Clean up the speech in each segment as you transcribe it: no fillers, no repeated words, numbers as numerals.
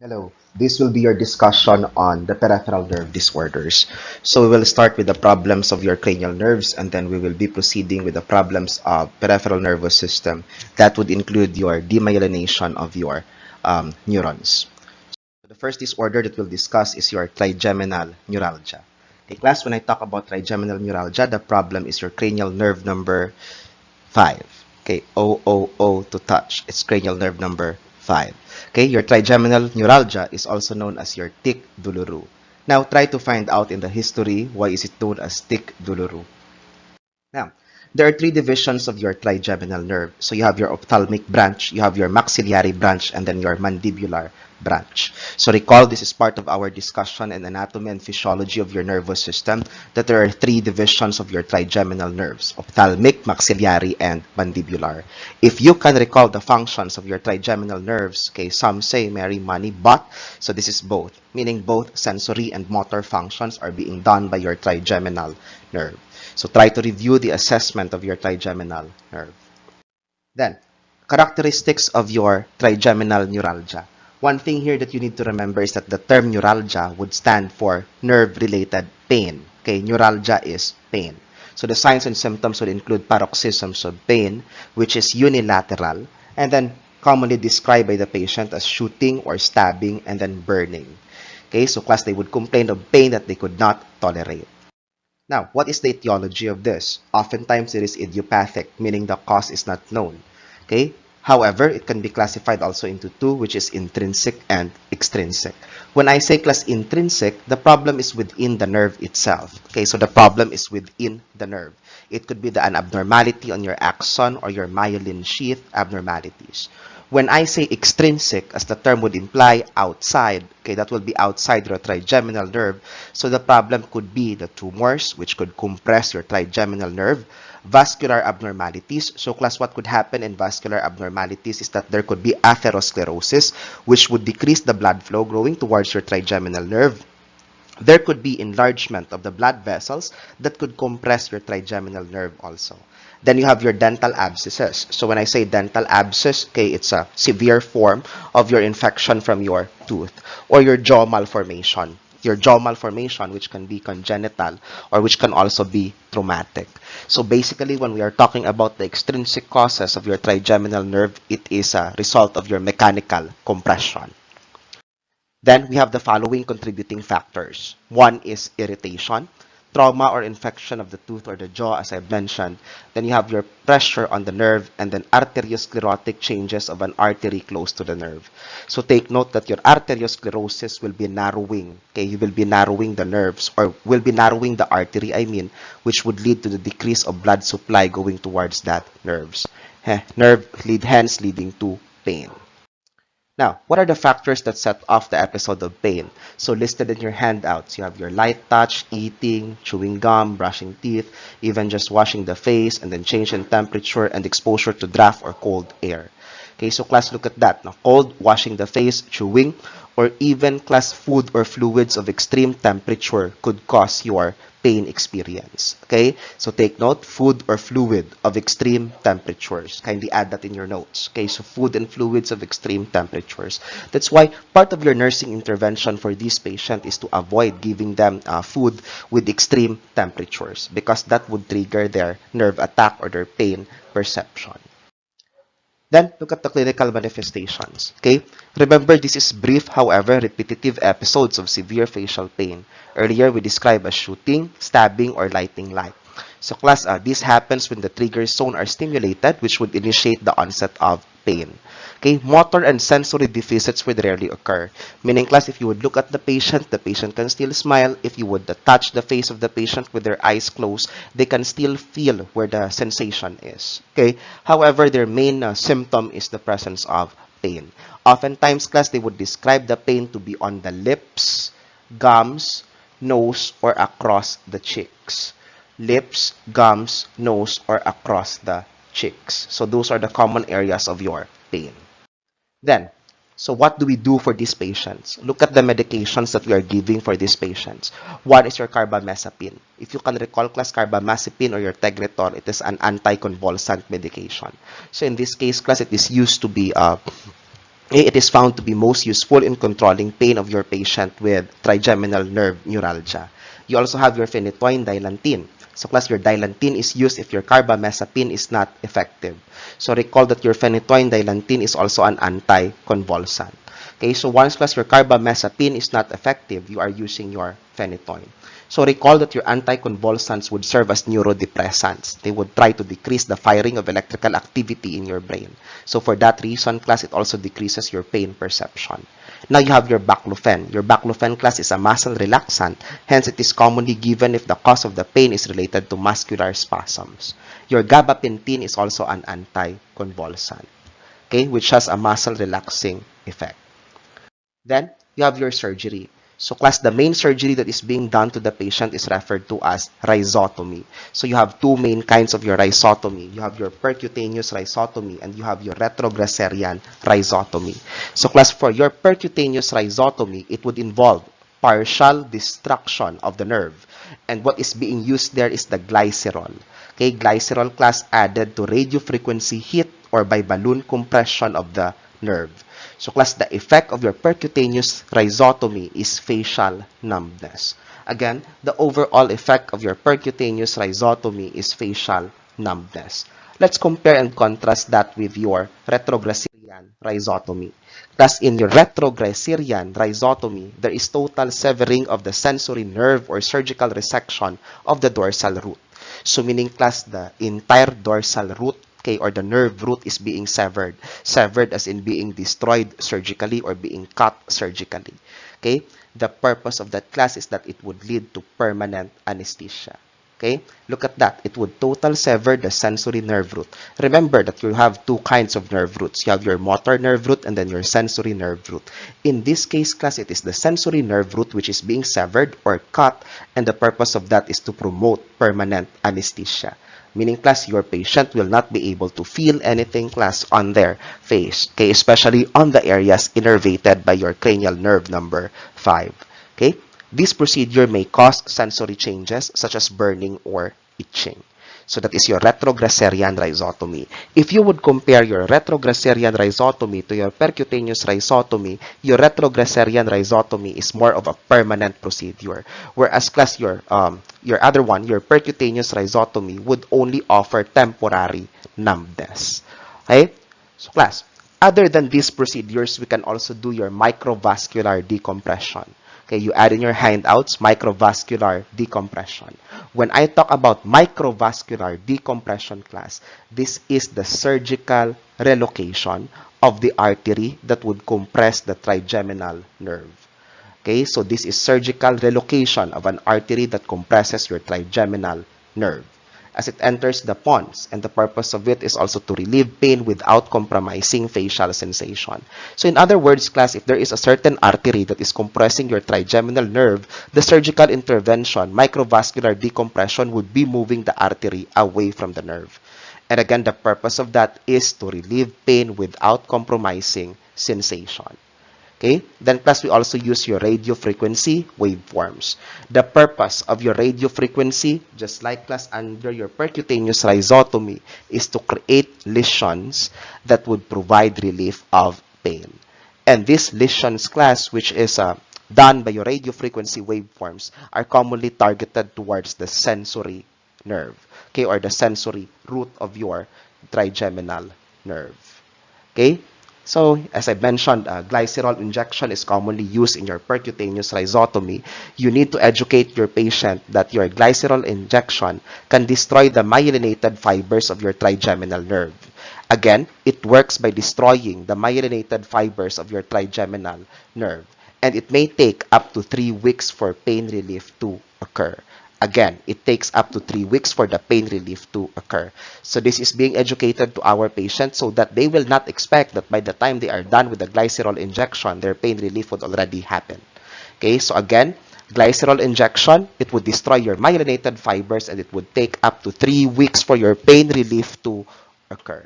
Hello, this will be your discussion on the peripheral nerve disorders. So we will start with the problems of your cranial nerves, and then we will be proceeding with the problems of peripheral nervous system. That would include your demyelination of your neurons. The first disorder that we'll discuss is your trigeminal neuralgia. Okay, class, when I talk about trigeminal neuralgia, the problem is your cranial nerve number 5. Okay, O to touch. It's cranial nerve number 5. Okay, your trigeminal neuralgia is also known as your tic douloureux. Now, try to find out in the history why is it known as tic douloureux. Now, there are three divisions of your trigeminal nerve. So you have your ophthalmic branch, you have your maxillary branch, and then your mandibular branch. So recall, this is part of our discussion in anatomy and physiology of your nervous system, that there are three divisions of your trigeminal nerves: ophthalmic, maxillary, and mandibular. If you can recall the functions of your trigeminal nerves, okay, some say Mary, money, but, so this is both, meaning both sensory and motor functions are being done by your trigeminal nerve. So try to review the assessment of your trigeminal nerve. Then, characteristics of your trigeminal neuralgia. One thing here that you need to remember is that the term neuralgia would stand for nerve-related pain. Okay, neuralgia is pain. So the signs and symptoms would include paroxysms of pain, which is unilateral, and then commonly described by the patient as shooting or stabbing and then burning. Okay, so class, they would complain of pain that they could not tolerate. Now, what is the etiology of this? Oftentimes, it is idiopathic, meaning the cause is not known. Okay? However, it can be classified also into two, which is intrinsic and extrinsic. When I say class intrinsic, the problem is within the nerve itself. Okay, so the problem is within the nerve. It could be an abnormality on your axon or your myelin sheath abnormalities. When I say extrinsic, as the term would imply, outside, okay, that will be outside your trigeminal nerve. So the problem could be the tumors, which could compress your trigeminal nerve, vascular abnormalities. So class, what could happen in vascular abnormalities is that there could be atherosclerosis, which would decrease the blood flow going towards your trigeminal nerve. There could be enlargement of the blood vessels that could compress your trigeminal nerve also. Then you have your dental abscesses. So when I say dental abscess, okay, it's a severe form of your infection from your tooth, or your jaw malformation. Your jaw malformation, which can be congenital or which can also be traumatic. So basically, when we are talking about the extrinsic causes of your trigeminal nerve, it is a result of your mechanical compression. Then we have the following contributing factors. One is irritation, trauma or infection of the tooth or the jaw, as I mentioned. Then you have your pressure on the nerve, and then arteriosclerotic changes of an artery close to the nerve. So take note that your arteriosclerosis will be narrowing. Okay, you will be narrowing the nerves, or will be narrowing the artery, which would lead to the decrease of blood supply going towards that nerves. Hence leading to pain. Now, what are the factors that set off the episode of pain? So listed in your handouts, you have your light touch, eating, chewing gum, brushing teeth, even just washing the face, and then change in temperature and exposure to draft or cold air. Okay, so class, look at that. Now, cold, washing the face, chewing, or even class food or fluids of extreme temperature could cause your pain experience. Okay, so take note, food or fluid of extreme temperatures. Kindly add that in your notes. Okay, so food and fluids of extreme temperatures. That's why part of your nursing intervention for this patient is to avoid giving them food with extreme temperatures, because that would trigger their nerve attack or their pain perception. Then, look at the clinical manifestations. Okay? Remember, this is brief, however, repetitive episodes of severe facial pain. Earlier, we described as shooting, stabbing, or lighting light. So, class, this happens when the trigger zone are stimulated, which would initiate the onset of pain. Okay, motor and sensory deficits would rarely occur. Meaning, class, if you would look at the patient can still smile. If you would touch the face of the patient with their eyes closed, they can still feel where the sensation is. Okay, however, their main symptom is the presence of pain. Oftentimes, class, they would describe the pain to be on the lips, gums, nose, or across the cheeks. Lips, gums, nose, or across the cheeks. So those are the common areas of your pain. Then, so what do we do for these patients? Look at the medications that we are giving for these patients. One is your carbamazepine. If you can recall, class, carbamazepine or your Tegretol, it is an anticonvulsant medication. So in this case, class, it is used to be Okay, it is found to be most useful in controlling pain of your patient with trigeminal nerve neuralgia. You also have your phenytoin dilantin. So class, your dilantin is used if your carbamazepine is not effective. So recall that your phenytoin dilantin is also an anticonvulsant. Okay, so once class your carbamazepine is not effective, you are using your phenytoin. So recall that your anticonvulsants would serve as neurodepressants. They would try to decrease the firing of electrical activity in your brain. So for that reason, class, it also decreases your pain perception. Now you have your baclofen. Your baclofen, class, is a muscle relaxant. Hence, it is commonly given if the cause of the pain is related to muscular spasms. Your gabapentin is also an anticonvulsant, okay, which has a muscle relaxing effect. Then you have your surgery. So class, the main surgery that is being done to the patient is referred to as rhizotomy. So you have two main kinds of your rhizotomy. You have your percutaneous rhizotomy and you have your retrogresserian rhizotomy. So class, for your percutaneous rhizotomy, it would involve partial destruction of the nerve. And what is being used there is the glycerol. Okay, glycerol class added to radiofrequency hit or by balloon compression of the nerve. So class, the effect of your percutaneous rhizotomy is facial numbness. Again, the overall effect of your percutaneous rhizotomy is facial numbness. Let's compare and contrast that with your retrogresserian rhizotomy. Thus, in your retrogresserian rhizotomy, there is total severing of the sensory nerve or surgical resection of the dorsal root. So meaning class, the entire dorsal root, okay, or the nerve root is being severed. Severed as in being destroyed surgically or being cut surgically. Okay? The purpose of that class is that it would lead to permanent anesthesia. Okay? Look at that. It would total sever the sensory nerve root. Remember that you have two kinds of nerve roots. You have your motor nerve root and then your sensory nerve root. In this case, class, it is the sensory nerve root which is being severed or cut, and the purpose of that is to promote permanent anesthesia. Meaning, class, your patient will not be able to feel anything, class, on their face. Okay, especially on the areas innervated by your cranial nerve number 5. Okay, this procedure may cause sensory changes such as burning or itching. So that is your retrogresserian rhizotomy. If you would compare your retrogresserian rhizotomy to your percutaneous rhizotomy, your retrogresserian rhizotomy is more of a permanent procedure. Whereas class, your other one, your percutaneous rhizotomy, would only offer temporary numbness. Okay? So class, other than these procedures, we can also do your microvascular decompression. Okay, you add in your handouts, microvascular decompression. When I talk about microvascular decompression, class, this is the surgical relocation of the artery that would compress the trigeminal nerve. Okay, so this is surgical relocation of an artery that compresses your trigeminal nerve as it enters the pons, and the purpose of it is also to relieve pain without compromising facial sensation. So in other words, class, if there is a certain artery that is compressing your trigeminal nerve, the surgical intervention, microvascular decompression, would be moving the artery away from the nerve. And again, the purpose of that is to relieve pain without compromising sensation. Okay, then plus we also use your radio frequency waveforms. The purpose of your radio frequency, just like class under your percutaneous rhizotomy, is to create lesions that would provide relief of pain. And these lesions, class, which is done by your radio frequency waveforms, are commonly targeted towards the sensory nerve, okay, or the sensory root of your trigeminal nerve. Okay, so as I mentioned, glycerol injection is commonly used in your percutaneous rhizotomy. You need to educate your patient that your glycerol injection can destroy the myelinated fibers of your trigeminal nerve. Again, it works by destroying the myelinated fibers of your trigeminal nerve, and it may take up to 3 weeks for pain relief to occur. Again, it takes up to 3 weeks for the pain relief to occur. So this is being educated to our patients so that they will not expect that by the time they are done with the glycerol injection, their pain relief would already happen. Okay, so again, glycerol injection, it would destroy your myelinated fibers and it would take up to 3 weeks for your pain relief to occur.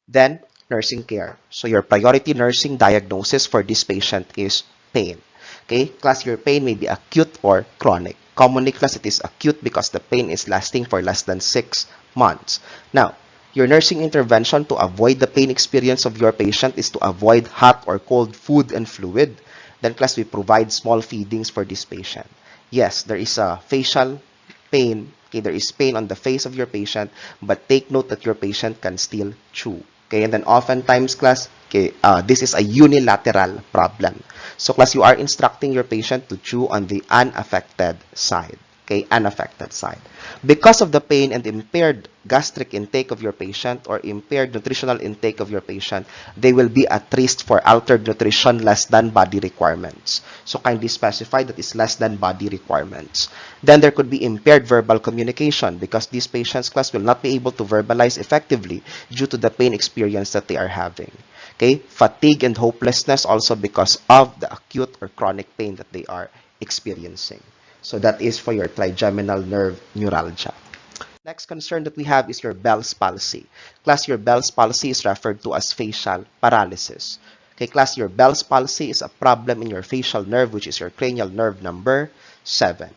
Then, nursing care. So your priority nursing diagnosis for this patient is pain. Okay, class, your pain may be acute or chronic. Commonly, class, it is acute because the pain is lasting for less than 6 months. Now, Your nursing intervention to avoid the pain experience of your patient is to avoid hot or cold food and fluid. Then class, we provide small feedings for this patient. Yes, there is a facial pain. Okay, there is pain on the face of your patient, but take note that your patient can still chew. Okay, and then oftentimes class, okay, this is a unilateral problem. So class, you are instructing your patient to chew on the unaffected side. Okay, unaffected side. Because of the pain and impaired gastric intake of your patient or impaired nutritional intake of your patient, they will be at risk for altered nutrition less than body requirements. So kindly specify that is less than body requirements. Then there could be impaired verbal communication because these patients class will not be able to verbalize effectively due to the pain experience that they are having. Okay, fatigue and hopelessness also because of the acute or chronic pain that they are experiencing. So that is for your trigeminal nerve neuralgia. Next concern that we have is your Bell's palsy. Class, your Bell's palsy is referred to as facial paralysis. Okay, class, your Bell's palsy is a problem in your facial nerve, which is your cranial nerve number 7.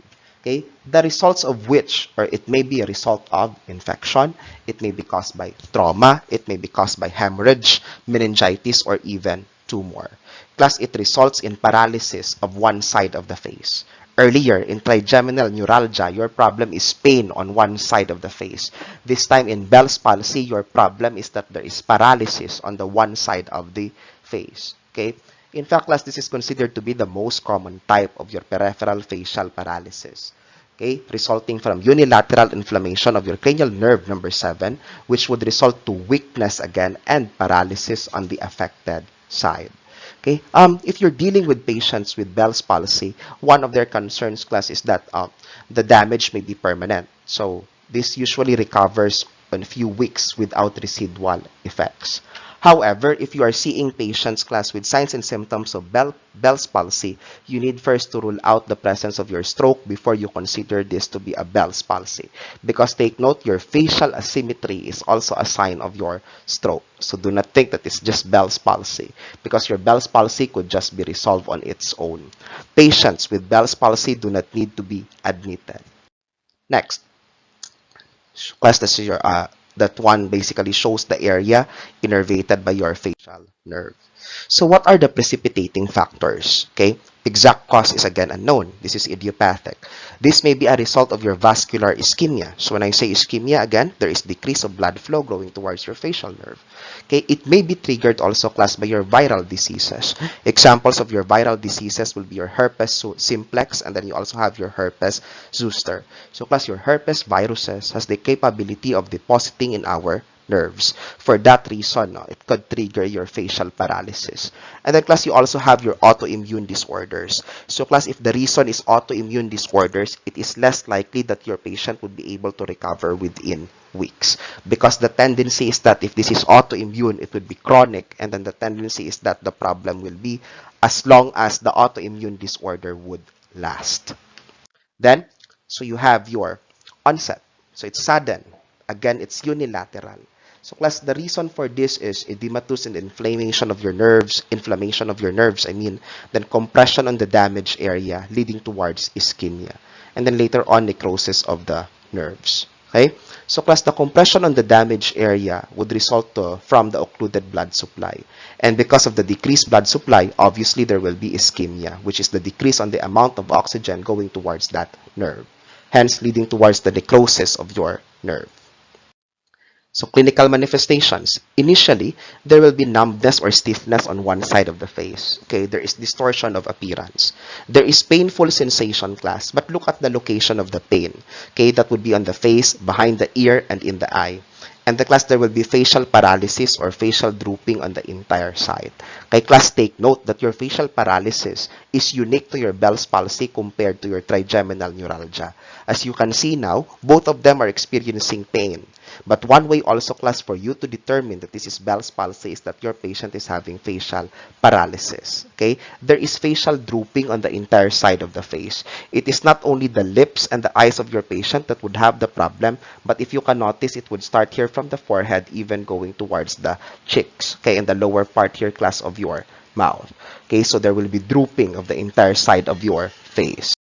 Okay, the results of which, or it may be a result of infection, it may be caused by trauma, it may be caused by hemorrhage, meningitis, or even tumor. Plus, it results in paralysis of one side of the face. Earlier, in trigeminal neuralgia, your problem is pain on one side of the face. This time in Bell's palsy, your problem is that there is paralysis on the one side of the face. Okay? In fact, class, this is considered to be the most common type of your peripheral facial paralysis. Okay, resulting from unilateral inflammation of your cranial nerve number 7, which would result to weakness again and paralysis on the affected side. Okay, if you're dealing with patients with Bell's palsy, one of their concerns, class, is that the damage may be permanent. So this usually recovers in a few weeks without residual effects. However, if you are seeing patients, class, with signs and symptoms of Bell's palsy, you need first to rule out the presence of your stroke before you consider this to be a Bell's palsy. Because take note, your facial asymmetry is also a sign of your stroke. So do not think that it's just Bell's palsy, because your Bell's palsy could just be resolved on its own. Patients with Bell's palsy do not need to be admitted. Next, class, this is your that one basically shows the area innervated by your facial nerve. So what are the precipitating factors? Okay, exact cause is again unknown. This is idiopathic. This may be a result of your vascular ischemia. So when I say ischemia, again, there is decrease of blood flow going towards your facial nerve. Okay, it may be triggered also, class, by your viral diseases. Examples of your viral diseases will be your herpes simplex, and then you also have your herpes zoster. So class, your herpes viruses has the capability of depositing in our nerves. For that reason, no, it could trigger your facial paralysis. And then class, you also have your autoimmune disorders. So class, if the reason is autoimmune disorders, it is less likely that your patient would be able to recover within weeks. Because the tendency is that if this is autoimmune, it would be chronic. And then the tendency is that the problem will be as long as the autoimmune disorder would last. Then, so you have your onset. So it's sudden. Again, it's unilateral. So class, the reason for this is edematous and inflammation of your nerves, then compression on the damaged area leading towards ischemia. And then later on, necrosis of the nerves. Okay? So class, the compression on the damaged area would result from the occluded blood supply. And because of the decreased blood supply, obviously there will be ischemia, which is the decrease on the amount of oxygen going towards that nerve, hence leading towards the necrosis of your nerve. So clinical manifestations. Initially, there will be numbness or stiffness on one side of the face. Okay, there is distortion of appearance. There is painful sensation, class, but look at the location of the pain. Okay, that would be on the face, behind the ear, and in the eye. And the class, there will be facial paralysis or facial drooping on the entire side. Okay, class, take note that your facial paralysis is unique to your Bell's palsy compared to your trigeminal neuralgia. As you can see now, both of them are experiencing pain. But one way also, class, for you to determine that this is Bell's palsy is that your patient is having facial paralysis. Okay? There is facial drooping on the entire side of the face. It is not only the lips and the eyes of your patient that would have the problem, but if you can notice, it would start here from the forehead, even going towards the cheeks. Okay? And the lower part here, class, of your mouth. Okay? So there will be drooping of the entire side of your face.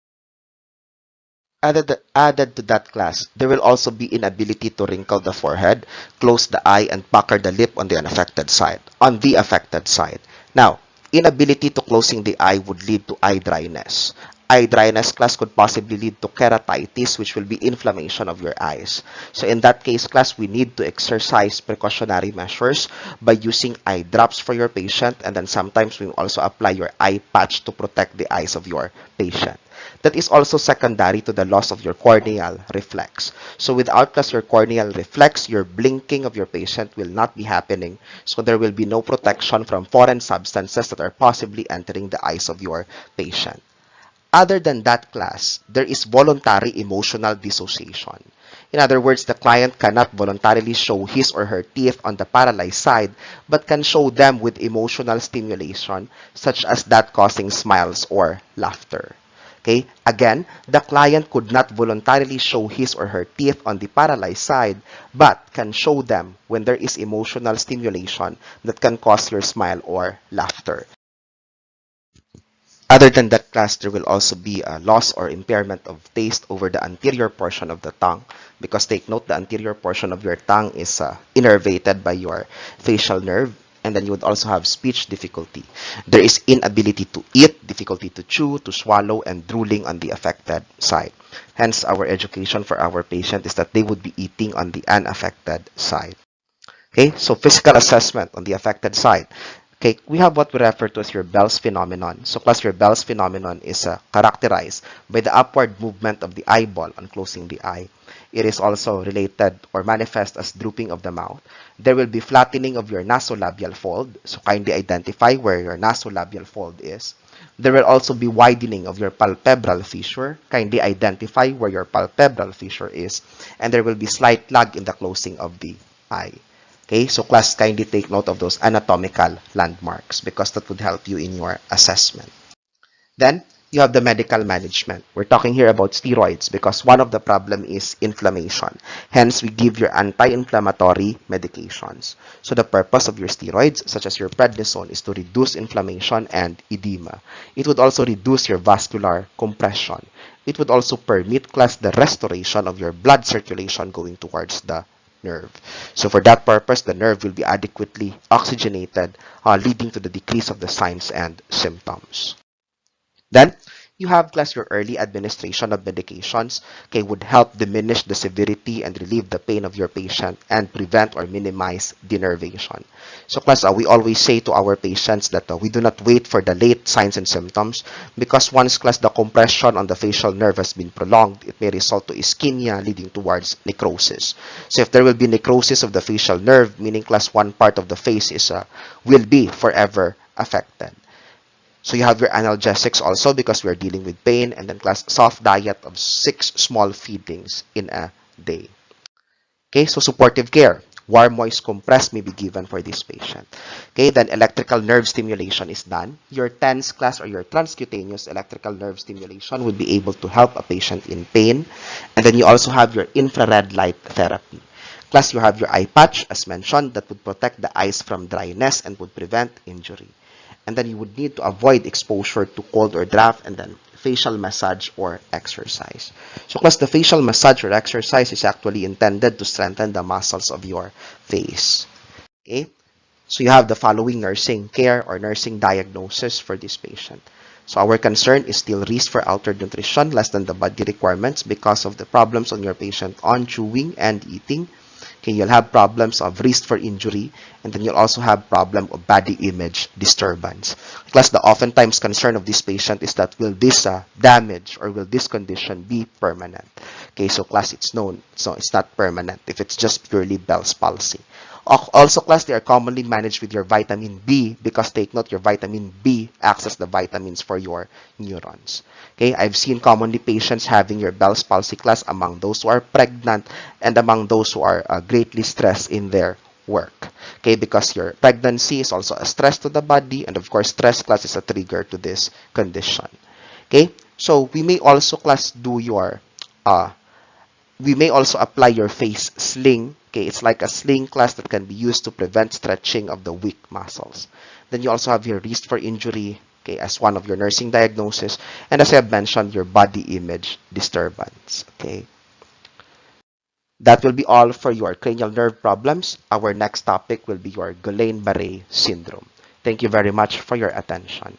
Added to that class, there will also be inability to wrinkle the forehead, close the eye, and pucker the lip on the unaffected side. On the affected side. Now, inability to closing the eye would lead to eye dryness. Eye dryness class could possibly lead to keratitis, which will be inflammation of your eyes. So in that case, class, we need to exercise precautionary measures by using eye drops for your patient, and then sometimes we also apply your eye patch to protect the eyes of your patient. That is also secondary to the loss of your corneal reflex. So without class your corneal reflex, your blinking of your patient will not be happening. So there will be no protection from foreign substances that are possibly entering the eyes of your patient. Other than that class, there is voluntary emotional dissociation. In other words, the client cannot voluntarily show his or her teeth on the paralyzed side, but can show them with emotional stimulation, such as that causing smiles or laughter. Okay? Again, the client could not voluntarily show his or her teeth on the paralyzed side, but can show them when there is emotional stimulation that can cause your smile or laughter. Other than that class, there will also be a loss or impairment of taste over the anterior portion of the tongue, because take note, the anterior portion of your tongue is innervated by your facial nerve, and then you would also have speech difficulty. There is inability to eat, difficulty to chew, to swallow, and drooling on the affected side. Hence, our education for our patient is that they would be eating on the unaffected side. Okay, so physical assessment on the affected side. Okay, we have what we refer to as your Bell's phenomenon. So class, your Bell's phenomenon is characterized by the upward movement of the eyeball on closing the eye. It is also related or manifest as drooping of the mouth. There will be flattening of your nasolabial fold. So kindly identify where your nasolabial fold is. There will also be widening of your palpebral fissure. Kindly identify where your palpebral fissure is. And there will be slight lag in the closing of the eye. Okay, so class, kindly take note of those anatomical landmarks because that would help you in your assessment. Then, you have the medical management. We're talking here about steroids because one of the problem is inflammation. Hence, we give your anti-inflammatory medications. So the purpose of your steroids, such as your prednisone, is to reduce inflammation and edema. It would also reduce your vascular compression. It would also permit class the restoration of your blood circulation going towards the nerve. So for that purpose, the nerve will be adequately oxygenated, leading to the decrease of the signs and symptoms. Then, you have class your early administration of medications, okay, would help diminish the severity and relieve the pain of your patient and prevent or minimize denervation. So class, we always say to our patients that we do not wait for the late signs and symptoms because once class the compression on the facial nerve has been prolonged, it may result to ischemia leading towards necrosis. So if there will be necrosis of the facial nerve, meaning class one part of the face is will be forever affected. So you have your analgesics also because we are dealing with pain, and then class soft diet of 6 small feedings in a day. Okay, so supportive care. Warm, moist compress may be given for this patient. Okay, then electrical nerve stimulation is done. Your TENS class or your transcutaneous electrical nerve stimulation would be able to help a patient in pain. And then you also have your infrared light therapy. Plus, you have your eye patch, as mentioned, that would protect the eyes from dryness and would prevent injury. And then you would need to avoid exposure to cold or draft, and then facial massage or exercise. So plus the facial massage or exercise is actually intended to strengthen the muscles of your face. Okay? So you have the following nursing care or nursing diagnosis for this patient. So our concern is still risk for altered nutrition, less than the body requirements because of the problems on your patient on chewing and eating. Okay, you'll have problems of risk for injury, and then you'll also have problem of body image disturbance. Plus, the oftentimes concern of this patient is that will this damage or will this condition be permanent? Okay, so class, it's known, so it's not permanent if it's just purely Bell's palsy. Also, class, they are commonly managed with your vitamin B because take note, your vitamin B acts as the vitamins for your neurons. Okay, I've seen commonly patients having your Bell's palsy class among those who are pregnant and among those who are greatly stressed in their work. Okay, because your pregnancy is also a stress to the body, and of course, stress class is a trigger to this condition. Okay, so we may also class do your we may also apply your face sling. Okay, it's like a sling class that can be used to prevent stretching of the weak muscles. Then you also have your risk for injury. okay, as one of your nursing diagnoses. And as I have mentioned, your body image disturbance, okay. That will be all for your cranial nerve problems. Our next topic will be your Guillain-Barré syndrome. Thank you very much for your attention.